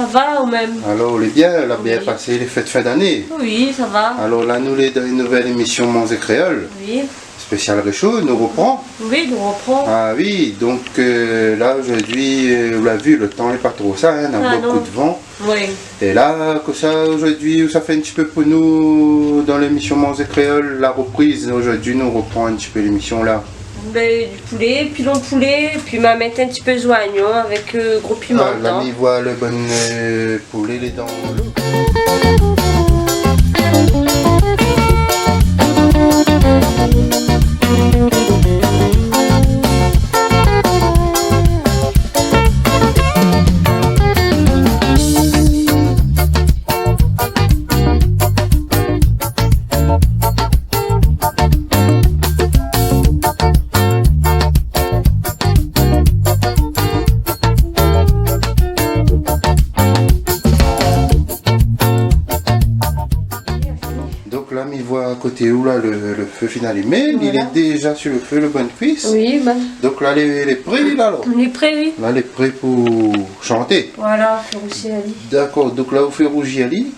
Ça va ou même? Alors, on est bien, on a bien Oui. passé les fêtes fin d'année. Oui, ça va. Alors là, nous, dans une nouvelle émission Mons et Créole, Oui. spécial Réchaud, nous reprend. Oui, nous reprend. Ah oui, donc là, aujourd'hui, on l'a vu, le temps n'est pas trop ça, hein, on a Ah, beaucoup non. de vent. Oui. Et là, que ça, aujourd'hui, ça fait un petit peu pour nous, dans l'émission Mons et Créole, la reprise. Aujourd'hui, nous reprend un petit peu l'émission là. Ben, du poulet, pilon de poulet, puis ma mettre un petit peu de joignon avec gros piment Ah, dedans. l'ami voit le bon poulet, les dents. Donc là, il voit à côté où là le feu final est mais il Voilà. est déjà sur le feu, le bonne cuisse. Oui, ben, Donc là, les prêts là alors. on est prêt, oui. Là, les prêts pour chanter. Voilà, faire aussi la vie. D'accord, donc là, vous faites rougir Ali.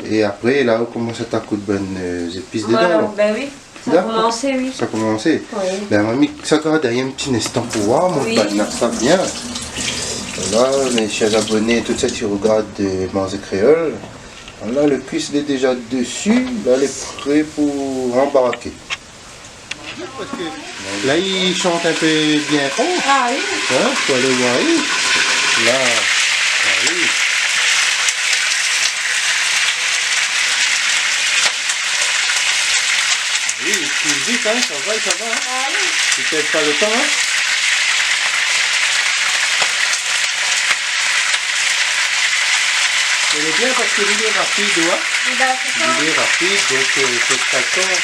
Et après, là, on commence à taper de bonnes épices dedans. Voilà, alors. ben oui. Ça a D'accord. commencé, oui. Ça a commencé. Oui. Ben, mamie, ça garde derrière un petit instant pour voir, mon Oui. banane, ça vient. Voilà, mes chers abonnés, tout ça, tu regardes Mons et Créole. Là, le cuisse il est déjà dessus, là, il est prêt pour embarquer. Parce que là, il chante un peu bien fort. Ah oui. Hein, faut aller voir. Là, ah oui. Oui, tu vite, hein, ça va, hein. Ah oui. Tu perds pas le temps, hein. Il est bien parce que l'île est rapide, ouais. Ben, c'est ça. L'île est rapide, donc c'est pas le temps.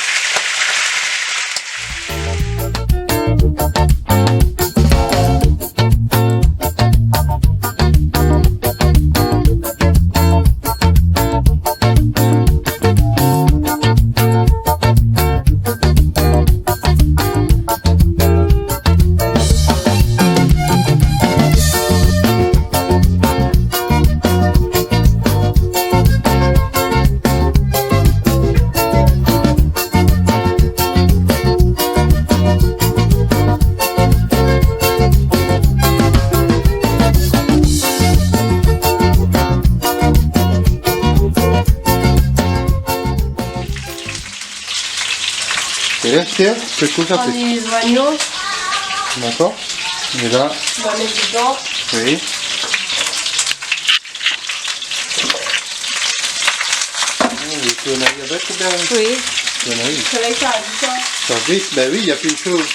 Et là, c'est tout ça On fait. est les oignons, D'accord. Et là, on va mettre dedans. oui. Tu en as avec ou bien Oui. tu en as eu? Ça va être ça, du temps. Ça vite, ben oui, il n'y a plus de chose.